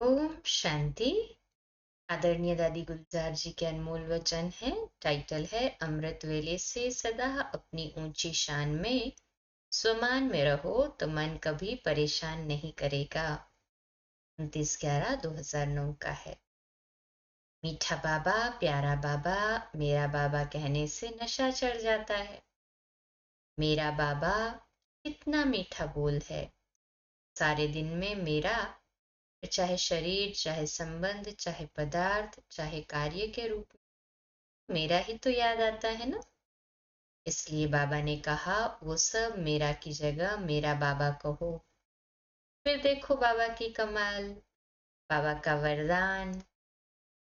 ओम शांति। आदरणीय दादी गुलजार जी के अनमोल वचन है। टाइटल है अमृत वेले से सदा अपनी ऊंची शान में स्वमान में रहो तो मन कभी परेशान नहीं करेगा। 29/11/2009 का है। मीठा बाबा, प्यारा बाबा, मेरा बाबा कहने से नशा चढ़ जाता है। मेरा बाबा कितना मीठा बोल है। सारे दिन में मेरा, चाहे शरीर, चाहे संबंध, चाहे पदार्थ, चाहे कार्य के रूप में मेरा ही तो याद आता है ना। इसलिए बाबा ने कहा वो सब मेरा की जगह मेरा बाबा कहो। फिर देखो बाबा की कमाल, बाबा का वरदान।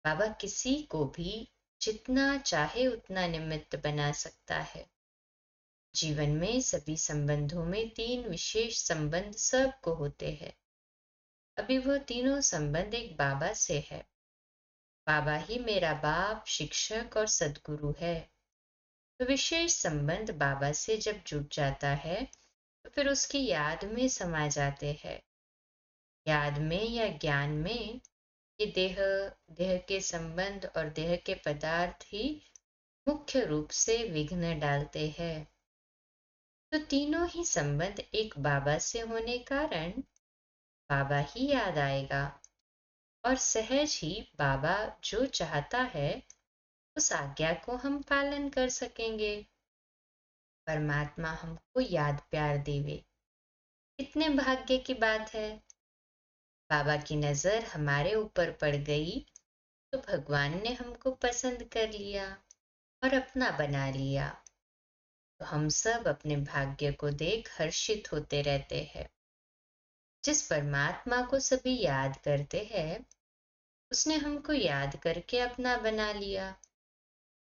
बाबा किसी को भी जितना चाहे उतना निमित्त बना सकता है। जीवन में सभी संबंधों में तीन विशेष संबंध सबको होते हैं। अभी वो तीनों संबंध एक बाबा से है। बाबा ही मेरा बाप, शिक्षक और सद्गुरु है। तो विशेष संबंध बाबा से जब जुट जाता है तो फिर उसकी याद में समा जाते हैं। याद में या ज्ञान में ये देह, देह के संबंध और देह के पदार्थ ही मुख्य रूप से विघ्न डालते हैं। तो तीनों ही संबंध एक बाबा से होने कारण बाबा ही याद आएगा और सहज ही बाबा जो चाहता है उस आज्ञा को हम पालन कर सकेंगे। परमात्मा हमको याद प्यार देवे, कितने भाग्य की बात है। बाबा की नजर हमारे ऊपर पड़ गई तो भगवान ने हमको पसंद कर लिया और अपना बना लिया। तो हम सब अपने भाग्य को देख हर्षित होते रहते हैं। जिस परमात्मा को सभी याद करते हैं उसने हमको याद करके अपना बना लिया।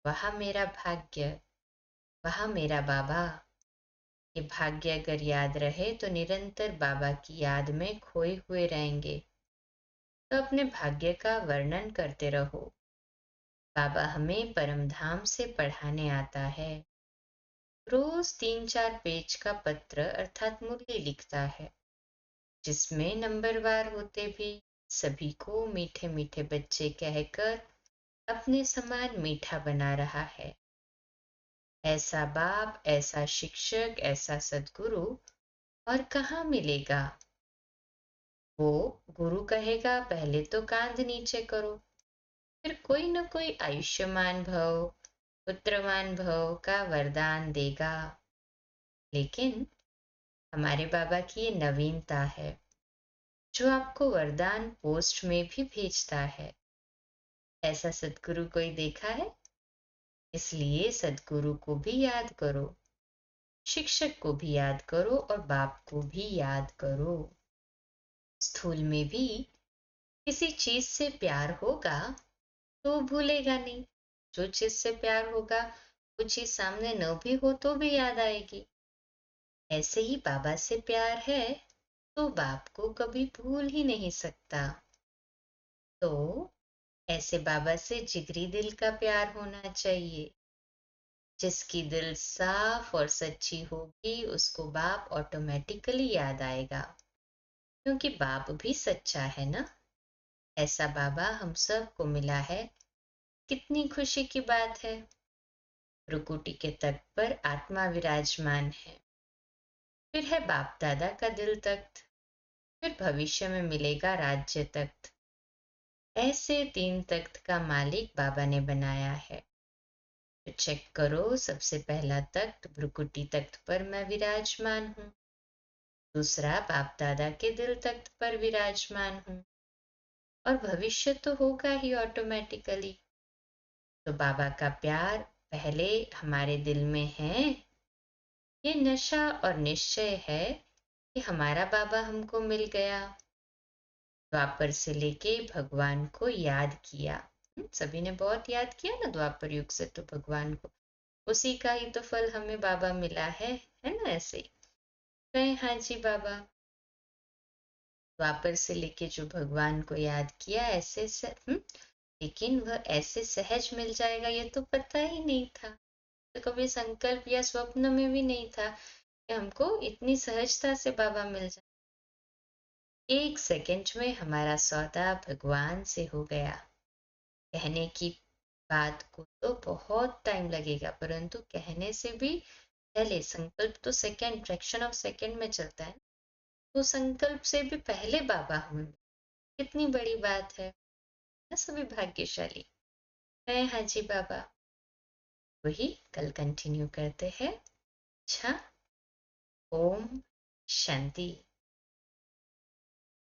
वह मेरा भाग्य, वह मेरा बाबा। ये भाग्य अगर याद रहे तो निरंतर बाबा की याद में खोए हुए रहेंगे। तो अपने भाग्य का वर्णन करते रहो। बाबा हमें परम धाम से पढ़ाने आता है। रोज 3-4 पेज का पत्र अर्थात मुरली लिखता है, जिसमें नंबरवार होते भी सभी को मीठे मीठे बच्चे कहकर अपने समान मीठा बना रहा है। ऐसा बाप, ऐसा शिक्षक, ऐसा सद्गुरु और कहाँ मिलेगा। वो गुरु कहेगा पहले तो कांध नीचे करो, फिर कोई न कोई आयुष्मान भव, पुत्रवान भव का वरदान देगा। लेकिन हमारे बाबा की ये नवीनता है, जो आपको वरदान पोस्ट में भी भेजता है। ऐसा सद्गुरु कोई देखा है? इसलिए सद्गुरु को भी याद करो, शिक्षक को भी याद करो और बाप को भी याद करो। स्थूल में भी किसी चीज से प्यार होगा तो भूलेगा नहीं। जो चीज से प्यार होगा वो चीज सामने न भी हो तो भी याद आएगी। ऐसे ही बाबा से प्यार है तो बाप को कभी भूल ही नहीं सकता। तो ऐसे बाबा से जिगरी दिल का प्यार होना चाहिए। जिसकी दिल साफ और सच्ची होगी उसको बाप ऑटोमेटिकली याद आएगा, क्योंकि बाप भी सच्चा है ना। ऐसा बाबा हम सबको मिला है, कितनी खुशी की बात है। भ्रुकुटी के तख्त पर आत्मा विराजमान है। फिर है बाप दादा का दिल तख्त। फिर भविष्य में मिलेगा राज्य तख्त। ऐसे 3 तख्त का मालिक बाबा ने बनाया है। तो चेक करो, सबसे पहला तख्त भ्रुकुटी तख्त पर मैं विराजमान हूँ। दूसरा बाप दादा के दिल तख्त पर विराजमान हूँ। और भविष्य तो होगा ही ऑटोमेटिकली। तो बाबा का प्यार पहले हमारे दिल में है। ये नशा और निश्चय है कि हमारा बाबा हमको मिल गया। द्वापर से लेके भगवान को याद किया। सभी ने बहुत याद किया ना द्वापर युग से तो भगवान को, उसी का ही तो फल हमें बाबा मिला है ना। ऐसे ही कहे हाँ जी बाबा। द्वापर से लेके जो भगवान को याद किया ऐसे से, लेकिन वह ऐसे सहज मिल जाएगा ये तो पता ही नहीं था। तो कभी संकल्प या स्वप्न में भी नहीं था कि हमको इतनी सहजता से बाबा मिल जाए। 1 सेकंड में हमारा सौदा भगवान से हो गया। कहने की बात को तो बहुत टाइम लगेगा, परंतु कहने से भी पहले संकल्प तो सेकंड, फ्रैक्शन ऑफ सेकंड में चलता है। तो संकल्प से भी पहले बाबा होंगे, कितनी बड़ी बात है ना। सभी भाग्यशाली है। हाँ जी बाबा, वही कल कंटिन्यू करते हैं। अच्छा, ओम शांति।